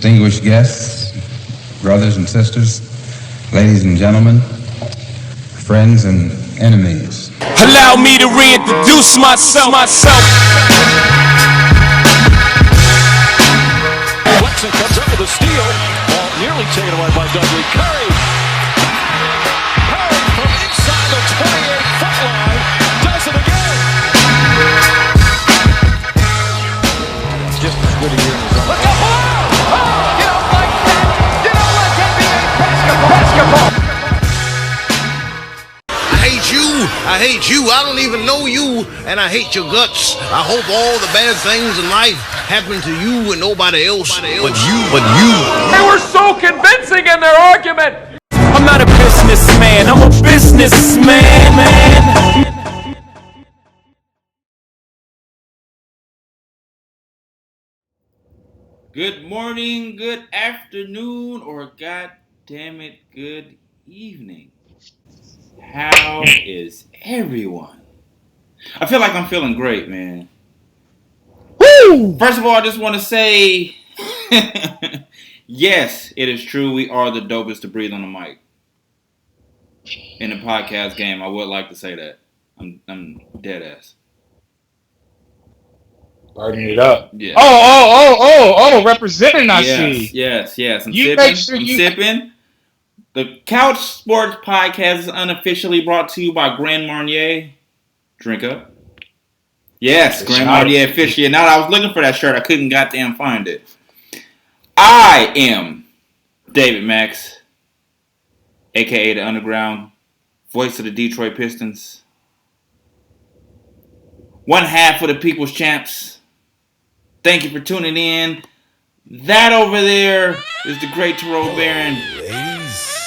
distinguished guests, brothers and sisters, ladies and gentlemen, friends and enemies. Allow me to reintroduce myself. Flexen comes up with a steal. Ball nearly taken away by Dudley. Curry from inside the 28-foot line does it again. Just as good a year in his own. Look out! You don't like that? You don't like NBA basketball. I hate you. I don't even know you, and I hate your guts. I hope all the bad things in life happen to you and nobody else but you. They were so convincing in their argument. I'm not a businessman, I'm a businessman, man. Good morning, good afternoon, or god damn it, good evening. How is everyone? I feel like I'm feeling great, man. Woo! First of all, I just want to say, yes, it is true. We are the dopest to breathe on the mic in the podcast game. I would like to say that. I'm dead ass. Burning it up. Yeah. Oh, representing, I see. Yes. I'm you sipping. Make sure I'm sipping. The Couch Sports Podcast is unofficially brought to you by Grand Marnier. Drink up. Yes, Grand Marnier officially. Now I was looking for that shirt. I couldn't goddamn find it. I am David Max, a.k.a. the Underground, voice of the Detroit Pistons. One half of the People's Champs. Thank you for tuning in. That over there is the great Terrell Barron.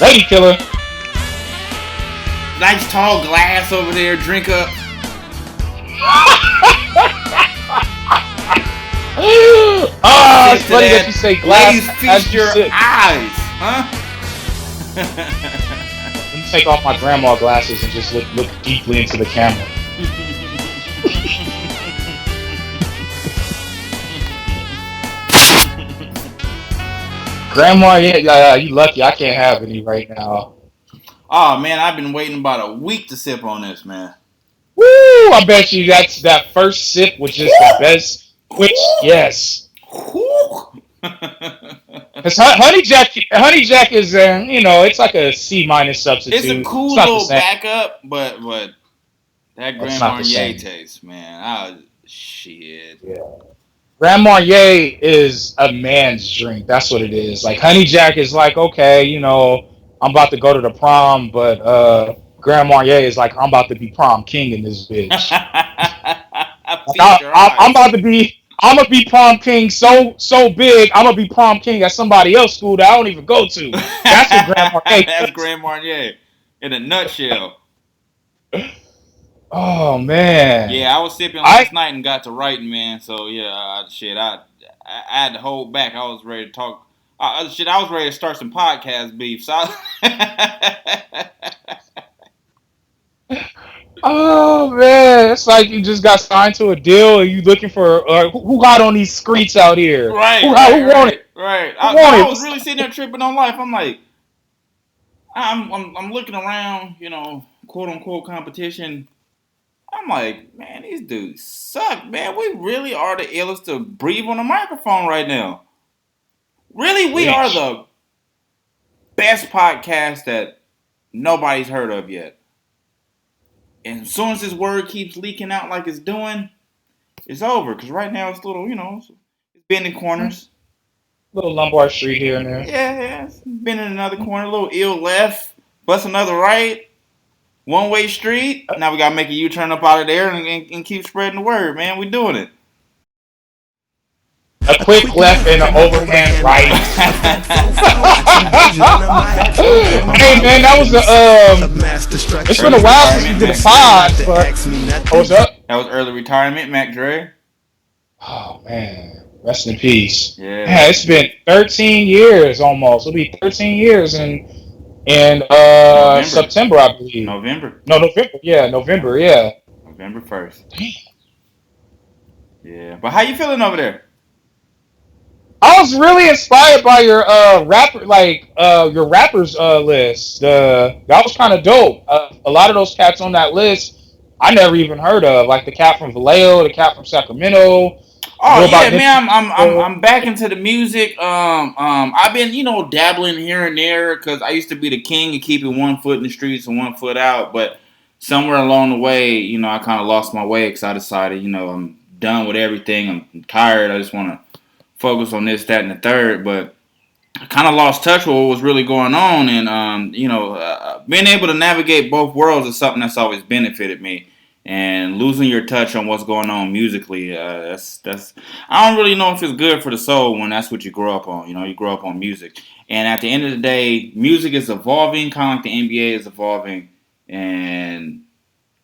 Lady killer. Nice tall glass over there. Drink up. It's funny that you say glass. Ladies, feast your eyes, huh? Let me take off my grandma glasses and just look deeply into the camera. Grandma, yeah, you lucky. I can't have any right now. Oh man, I've been waiting about a week to sip on this, man. Woo! I bet you that first sip was just the best. Which, yes. Because Honey Jack is, it's like a C- substitute. It's a cool little backup, but that Grand Marnier taste, man. Shit. Yeah. Grand Marnier is a man's drink. That's what it is. Like Honey Jack is like, okay, I'm about to go to the prom, but Grand Marnier is like, I'm about to be prom king in this bitch. I'm gonna be prom king so big. I'm gonna be prom king at somebody else's school that I don't even go to. That's what Grand Marnier is. That's Grand Marnier in a nutshell. Oh man. Yeah, I was sipping last night and got to writing, man. So yeah, I had to hold back. I was ready to talk. I was ready to start some podcast beef. So oh man, it's like you just got signed to a deal and you looking for who hot on these streets out here. Right. Who want it? Right. I was really sitting there tripping on life. I'm like, I'm looking around, quote unquote competition. I'm like, man, these dudes suck, man. We really are the illest to breathe on a microphone right now. Really, we are the best podcast that nobody's heard of yet. And as soon as this word keeps leaking out like it's doing, it's over. Because right now it's a little, it's bending corners. Little Lombard Street here and there. Yeah, it's bending another corner. A little ill left, bust another right. One-way street. Now we gotta make a U-turn up out of there and keep spreading the word, man. We doing it. A quick left and an overhand right. Hey man, that was it's been a while since we did a pod, but what's up? That was early retirement, Mac Dre. Oh man, rest in peace. Yeah, it's been 13 years almost. It'll be 13 years in September, I believe. November. No, November. Yeah, November. Yeah. November 1st. Yeah, but how you feeling over there? I was really inspired by your your rappers list. That was kind of dope. A lot of those cats on that list I never even heard of, like the cat from Vallejo, the cat from Sacramento. I Oh know about yeah, Nipsey man. Hussle. I'm back into the music. I've been dabbling here and there because I used to be the king of keeping one foot in the streets and one foot out. But somewhere along the way, I kind of lost my way because I decided, I'm done with everything. I'm tired. I just want to focus on this, that, and the third. But I kind of lost touch with what was really going on, and being able to navigate both worlds is something that's always benefited me. And losing your touch on what's going on musically, that's I don't really know if it's good for the soul when that's what you grow up on. You grow up on music, and at the end of the day, music is evolving, kind of like the NBA is evolving, and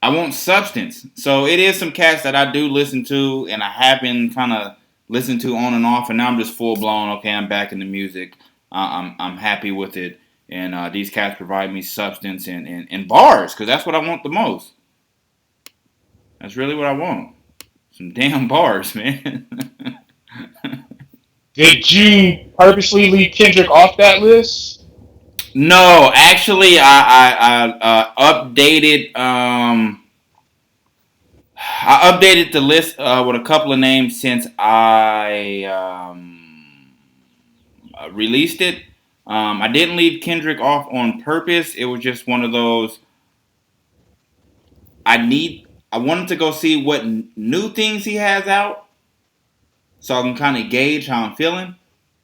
I want substance. So it is some cats that I do listen to, and I have been kind of listened to on and off, and now I'm just full blown. Okay, I'm back in the music. I'm happy with it, and these cats provide me substance and bars because that's what I want the most. That's really what I want. Some damn bars, man. Did you purposely leave Kendrick off that list? No, actually, I updated. I updated the list with a couple of names since I released it. I didn't leave Kendrick off on purpose. It was just one of those. I wanted to go see what new things he has out, so I can kind of gauge how I'm feeling.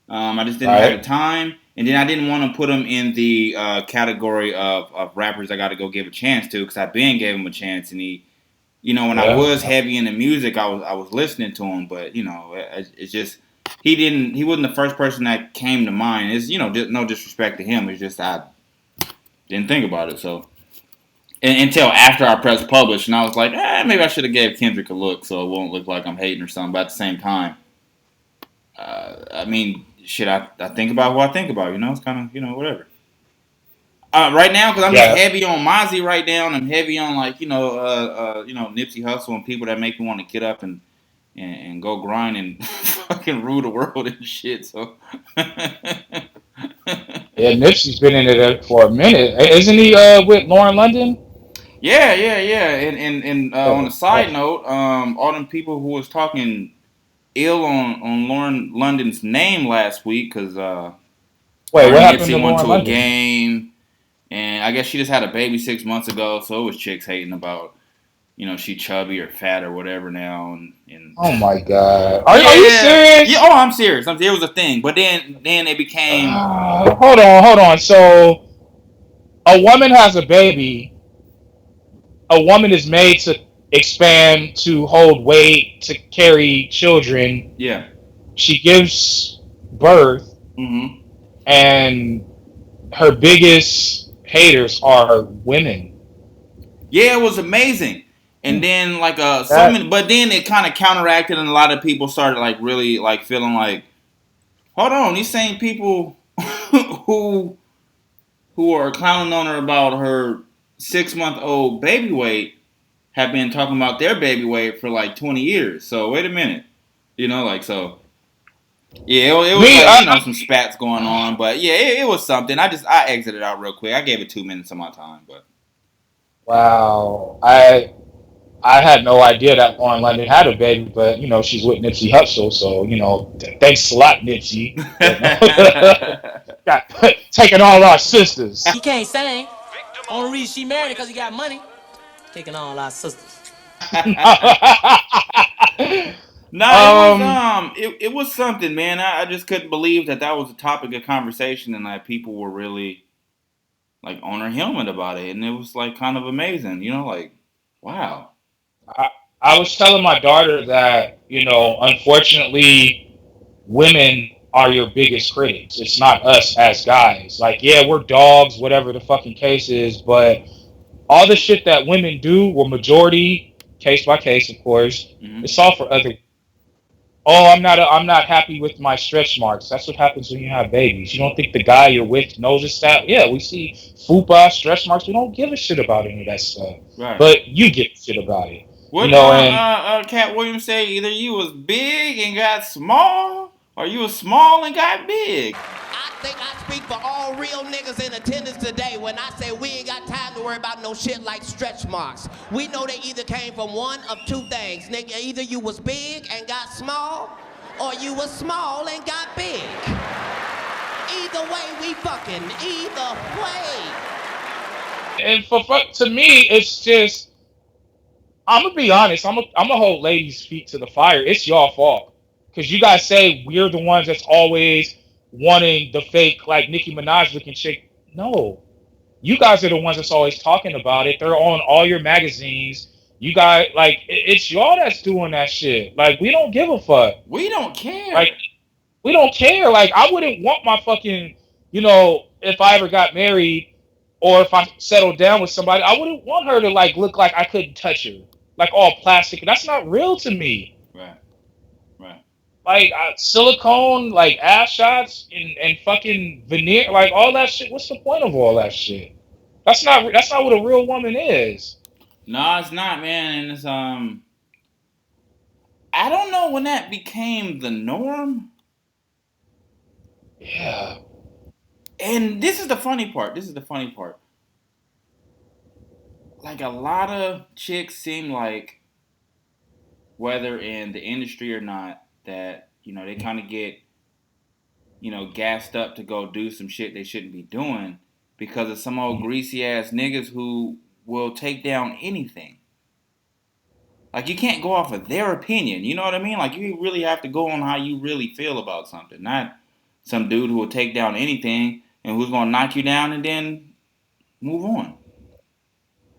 I just didn't have the time, and then I didn't want to put him in the category of rappers I got to go give a chance to because I been gave him a chance, and he. When I was heavy into music, I was listening to him, but it's just he wasn't the first person that came to mind. It's no disrespect to him. It's just I didn't think about it until after I pressed publish, and I was like, maybe I should have gave Kendrick a look so it won't look like I'm hating or something. But at the same time, I mean, shit, I think about what I think about. It's kind of whatever. Right now, because I'm just heavy on Mozzie right now, and I'm heavy on Nipsey Hussle and people that make me want to get up and go grind and fucking rule the world and shit. So Yeah, Nipsey's been in it for a minute, isn't he? With Lauren London. Yeah. And on a side note, all them people who was talking ill on Lauren London's name last week because what happened to Nipsey went to a London? game. And I guess she just had a baby 6 months ago, so it was chicks hating about, she chubby or fat or whatever now. And oh my god, are you serious? Yeah, I'm serious. It was a thing, but then it became. Hold on. So a woman has a baby. A woman is made to expand, to hold weight, to carry children. Yeah. She gives birth, and her biggest haters are women. Yeah, it was amazing. And then but then it kind of counteracted, and a lot of people started really feeling like, hold on, these same people who are clowning on her about her 6-month-old baby weight have been talking about their baby weight for 20 years. So wait a minute, so. Yeah, it was some spats going on, but yeah, it was something. I exited out real quick. I gave it 2 minutes of my time, but. Wow, I had no idea that Lauren London had a baby, but she's with Nipsey Hussle, so thanks a lot, Nipsey. Got taking all our sisters. He can't sing. Only reason she married because he got money. Taking all our sisters. It was something, man. I just couldn't believe that was a topic of conversation and that people were really on her helmet about it, and it was kind of amazing, wow. I was telling my daughter that unfortunately, women are your biggest critics. It's not us as guys. We're dogs, whatever the fucking case is, but all the shit that women do, well, majority, case by case, of course, it's all for other. Oh, I'm not happy with my stretch marks. That's what happens when you have babies. You don't think the guy you're with noticed that? Yeah, we see fupa, stretch marks. We don't give a shit about any of that stuff. Right. But you give a shit about it. What Cat Williams say? Either you was big and got small, or you was small and got big. I think I speak for all real niggas in attendance today when I say we ain't got time to worry about no shit like stretch marks. We know they either came from one of two things. Nigga, either you was big and got small, or you was small and got big. Either way, we fucking. Either way. And to me, it's just, I'm gonna be honest. I'm gonna hold ladies' feet to the fire. It's y'all fault because you guys say we're the ones that's always wanting the fake like Nicki Minaj looking chick. No, you guys are the ones that's always talking about it. They're on all your magazines. You guys like it's y'all that's doing that shit. Like we don't give a fuck. We don't care. Like we don't care. Like I wouldn't want my fucking, if I ever got married or if I settled down with somebody, I wouldn't want her to like look like I couldn't touch her, like all plastic. That's not real to me. Right. Like silicone, like ass shots and fucking veneer, like all that shit. What's the point of all that shit? That's not what a real woman is. No, it's not, man. And it's I don't know when that became the norm. Yeah. And this is the funny part. Like a lot of chicks seem like, whether in the industry or not, that they kind of get gassed up to go do some shit they shouldn't be doing because of some old greasy ass niggas who will take down anything. Like, you can't go off of their opinion. You know what I mean? Like, you really have to go on how you really feel about something. Not some dude who will take down anything and who's going to knock you down and then move on.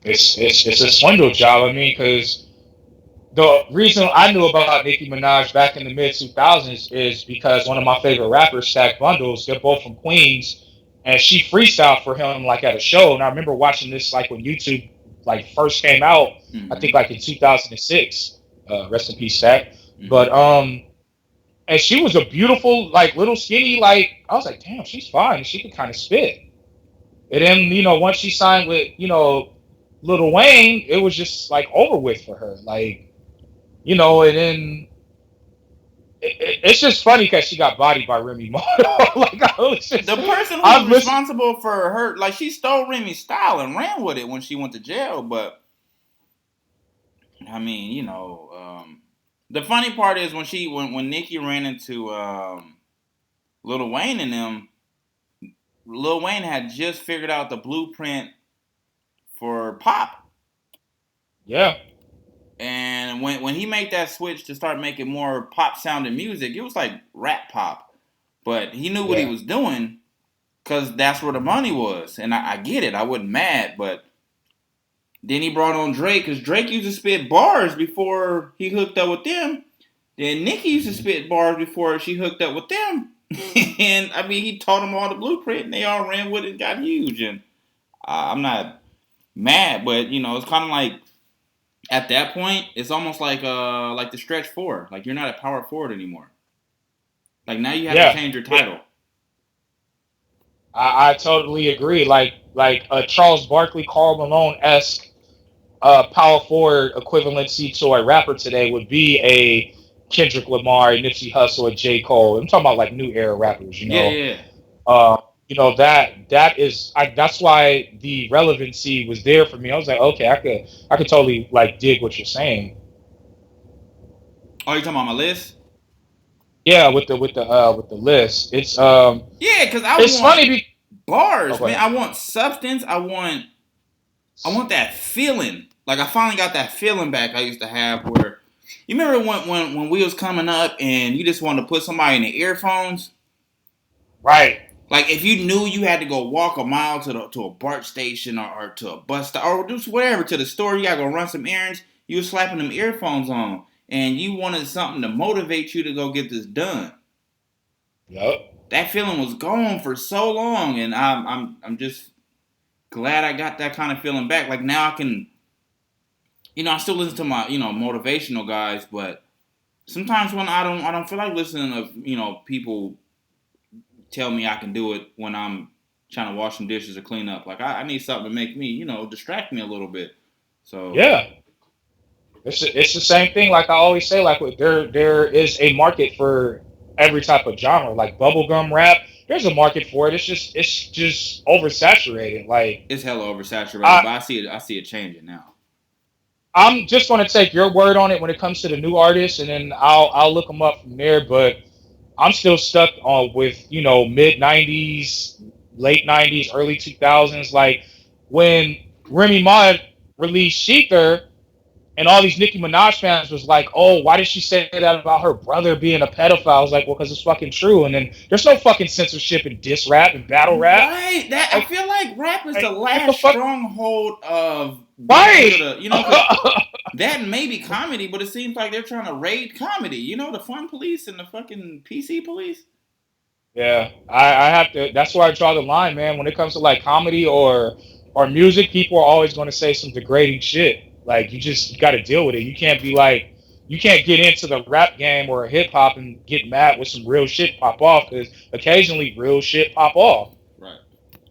It's a swindle job. I mean, because the reason I knew about Nicki Minaj back in the mid-2000s is because one of my favorite rappers, Stack Bundles, they're both from Queens, and she freestyled for him like at a show. And I remember watching this like when YouTube like first came out, I think like in 2006. Rest in peace, Stack. But and she was a beautiful, like little skinny, like I was like, damn, she's fine. She could kind of spit. And then once she signed with Lil Wayne, it was just like over with for her. Like, and then it's just funny because she got bodied by Remy Ma. Like, the person who was responsible for her, like, she stole Remy's style and ran with it when she went to jail. But I mean, the funny part is when Nicki ran into Lil Wayne and them, Lil Wayne had just figured out the blueprint for pop. Yeah. And when he made that switch to start making more pop sounding music, it was like rap pop. But he knew what he was doing because that's where the money was. And I get it. I wasn't mad. But then he brought on Drake because Drake used to spit bars before he hooked up with them. Then Nicki used to spit bars before she hooked up with them. And I mean, he taught them all the blueprint and they all ran with it and got huge. And I'm not mad, but it's kind of like, at that point, it's almost like the stretch four. Like, you're not a power forward anymore. Like, now you have to change your title. I totally agree. Like a Charles Barkley, Karl Malone-esque power forward equivalency to a rapper today would be a Kendrick Lamar, a Nipsey Hussle, a J. Cole. I'm talking about like new era rappers, Yeah. That is that's why the relevancy was there for me. I was like, okay, I could totally like dig what you're saying. Oh, you talking about my list? Yeah, with the list. It's because it's funny bars, man. I want substance. I want that feeling. Like, I finally got that feeling back I used to have where, you remember when we was coming up and you just wanted to put somebody in the earphones? Right. Like, if you knew you had to go walk a mile to a BART station or to a bus stop or just whatever, to the store, you got to go run some errands, you were slapping them earphones on and you wanted something to motivate you to go get this done. Yep. That feeling was gone for so long, and I'm just glad I got that kind of feeling back. Like, now I can, I still listen to my, motivational guys, but sometimes when I don't feel like listening to, people tell me I can do it when I'm trying to wash some dishes or clean up. Like, I need something to make me, distract me a little bit. So yeah, it's the same thing. Like I always say, like there is a market for every type of genre, like bubblegum rap. There's a market for it. It's just oversaturated. Like It's hella oversaturated, I, but I see it changing now. I'm just going to take your word on it when it comes to the new artists, and then I'll look them up from there. But I'm still stuck on with mid '90s, late '90s, early 2000s. Like when Remy Ma released Sheether, and all these Nicki Minaj fans was like, "Oh, why did she say that about her brother being a pedophile?" I was like, "Well, because it's fucking true." And then there's no fucking censorship in diss rap and battle rap. Right. That Like, I feel like rap is the what the last fuck? stronghold of Right. that may be comedy, but it seems like they're trying to raid comedy. You know, the fun police and the fucking PC police. Yeah, I have to. That's where I draw the line, man. When it comes to like comedy or music, people are always going to say some degrading shit. Like you got to deal with it. You can't be like, you can't get into the rap game or hip hop and get mad with some real shit pop off, because occasionally real shit pop off. Right.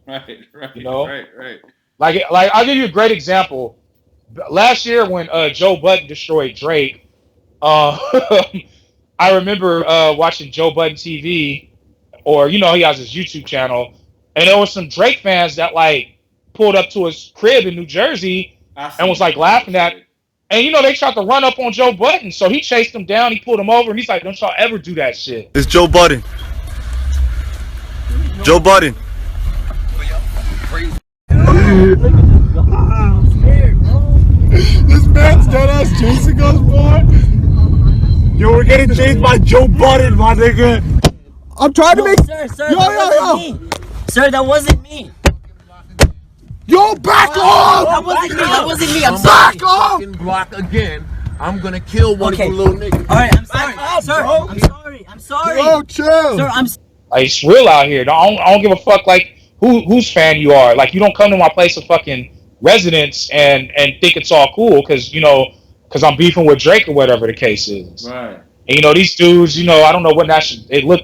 Right. You know, Right. like I'll give you a great example. Last year when Joe Budden destroyed Drake, uh, I remember watching Joe Budden TV, or he has his YouTube channel, and there was some Drake fans that like pulled up to his crib in New Jersey and was like laughing at, and they tried to run up on Joe Budden, so he chased them down, he pulled them over, and he's like, "Don't y'all ever do that shit." It's Joe Budden. Joe Budden. This man's dead ass chasing us, boy. Yo, we're getting chased by Joe Budden, my nigga. I'm trying to make. Sir, yo. Sir, that wasn't me. Yo, back off! That wasn't me. I'm back sorry. off! Block again. I'm gonna kill one of you little niggas. All right, I'm sorry. Sir, I'm sorry. Yo, chill. Sir, Like, it's real out here. I don't give a fuck like whose fan you are. Like, you don't come to my place of fucking residence and think it's all cool because I'm beefing with Drake or whatever the case is. Right. And these dudes, I don't know what they look,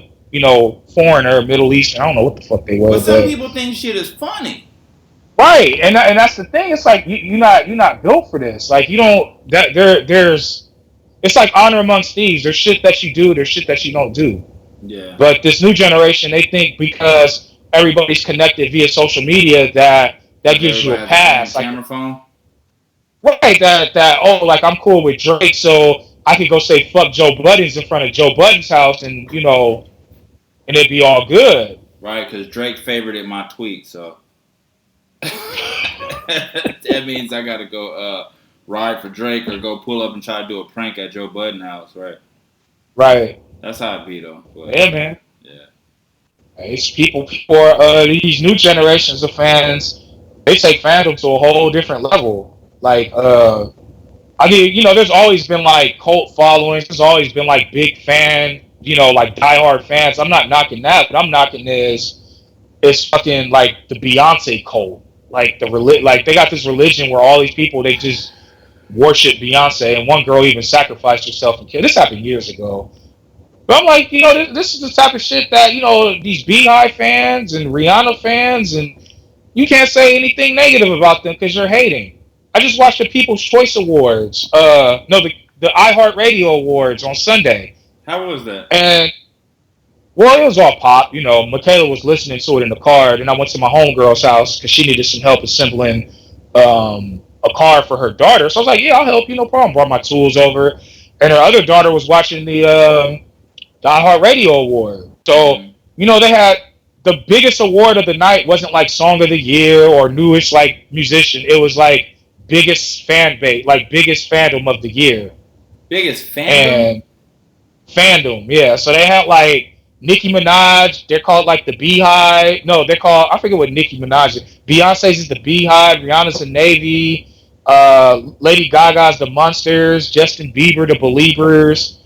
foreign or Middle Eastern. I don't know what the fuck they were. But some people think shit is funny. Right, and that's the thing. It's like you're not built for this. Like you don't there's it's like honor amongst thieves. There's shit that you do. There's shit that you don't do. Yeah. But this new generation, they think because everybody's connected via social media that gives you a pass. Like camera phone. Right, that like I'm cool with Drake, so I can go say fuck Joe Budden's in front of Joe Budden's house, and and it'd be all good. Right, because Drake favorited my tweet, so. That means I gotta go ride for Drake or go pull up and try to do a prank at Joe Budden house, right? Right. That's how it be though. But, yeah, man. Yeah. It's people these new generations of fans, they take fandom to a whole different level. Like there's always been like cult followings, there's always been like big fan, like diehard fans. I'm not knocking that, but I'm knocking is fucking like the Beyonce cult. Like like they got this religion where all these people, they just worship Beyonce, and one girl even sacrificed herself and killed. This happened years ago. But I'm like, this is the type of shit that, these Beehive fans and Rihanna fans, and you can't say anything negative about them because you're hating. I just watched the People's Choice Awards, the iHeartRadio Awards on Sunday. How was that? And well, it was all pop. Michaela was listening to it in the car, and I went to my homegirl's house because she needed some help assembling a car for her daughter. So I was like, yeah, I'll help you, no problem. Brought my tools over. And her other daughter was watching the iHeartRadio Award. So, they had the biggest award of the night wasn't like Song of the Year or newest like musician. It was like biggest fan base, like biggest fandom of the year. Biggest fandom? And fandom, yeah. So they had like Nicki Minaj, they're called like the Beehive. No, they're called, I forget what Nicki Minaj is. Beyonce's is the Beehive, Rihanna's the Navy, Lady Gaga's the Monsters, Justin Bieber the Believers.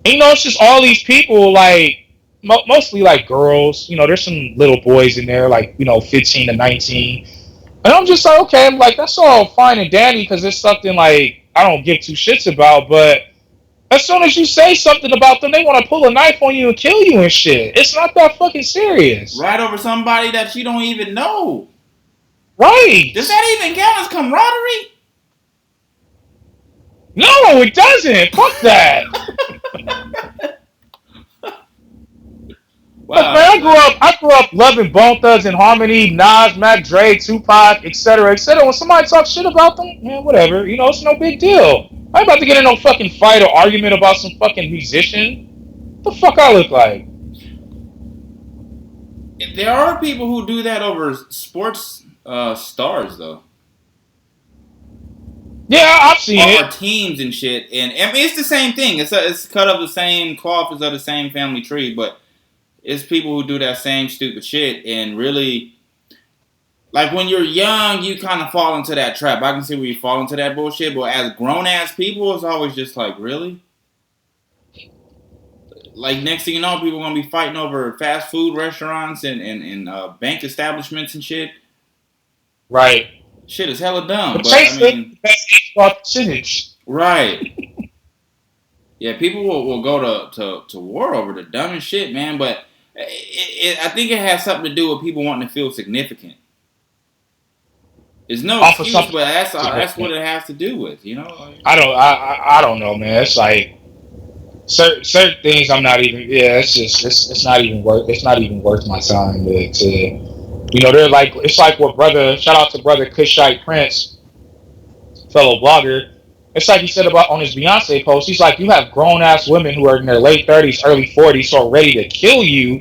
And, it's just all these people, like, mostly like girls. There's some little boys in there, like, 15 to 19. And I'm just like, okay, I'm like, that's all fine and dandy because it's something like I don't give two shits about, but as soon as you say something about them, they want to pull a knife on you and kill you and shit. It's not that fucking serious. Right over somebody that you don't even know. Right. Does that even count as camaraderie? No, it doesn't. Fuck that. Look, man, I grew up loving Bone Thugs and Harmony, Nas, Mac Dre, Tupac, etc., etc. When somebody talks shit about them, man, whatever. You know, it's no big deal. I ain't about to get in no fucking fight or argument about some fucking musician. What the fuck I look like? There are people who do that over sports stars, though. Yeah, I've seen it. Or teams and shit, and I mean it's the same thing. It's cut of the same cloth, it's of the same family tree, but it's people who do that same stupid shit and really, like when you're young, you kind of fall into that trap. I can see where you fall into that bullshit, but as grown ass people, it's always just like, really? Like next thing you know, people are gonna be fighting over fast food restaurants and bank establishments and shit. Right. Shit is hella dumb. But I mean, percentage. Right. Yeah, people will go to war over the dumbest shit, man. But I think it has something to do with people wanting to feel significant. There's no excuse, but that's what it has to do with, you know. Like, I don't know, man. It's like certain things I'm not even. Yeah, it's not even worth my time to. You know, they're like, it's like what brother, shout out to brother Kushite Prince, fellow blogger. It's like he said about on his Beyonce post. He's like, you have grown ass women who are in their late 30s, early 40s, who are ready to kill you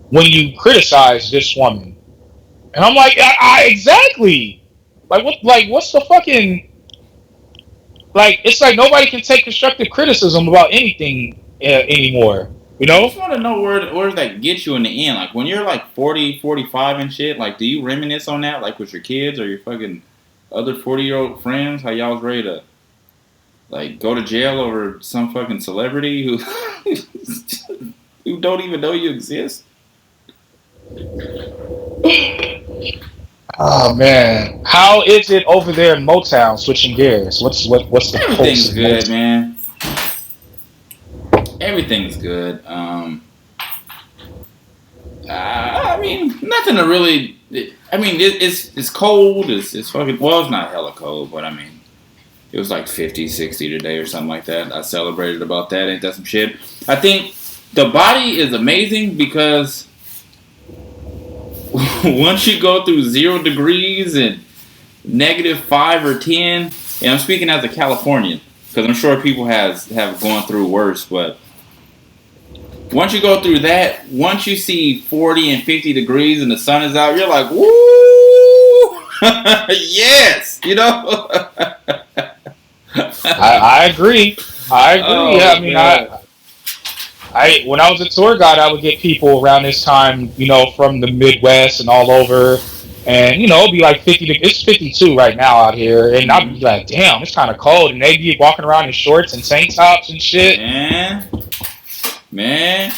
when you criticize this woman. And I'm like, exactly. Like what? Like what's the fucking? Like it's like nobody can take constructive criticism about anything anymore. You know? I just want to know where does that get you in the end? Like, when you're like 40, 45 and shit, like, do you reminisce on that, like, with your kids or your fucking other 40-year-old friends? How y'all was ready to, like, go to jail over some fucking celebrity who don't even know you exist? Oh, man. How is it over there in Motown, switching gears? What's the Everything's good, man. Everything's good. I mean, nothing to really. I mean, it's cold. It's fucking. Well, it's not hella cold, but I mean, it was like 50, 60 today or something like that. I celebrated about that. Ain't that some shit? I think the body is amazing because once you go through 0 degrees and -5 or 10, and I'm speaking as a Californian because I'm sure people have gone through worse, but. Once you go through that, once you see 40 and 50 degrees and the sun is out, you're like, woo! Yes! You know? I agree. Oh, yeah, I mean, I when I was a tour guide, I would get people around this time, you know, from the Midwest and all over. And, you know, it'd be like 50, it's 52 right now out here. And I'd be like, damn, it's kind of cold. And they'd be walking around in shorts and tank tops and shit. Man,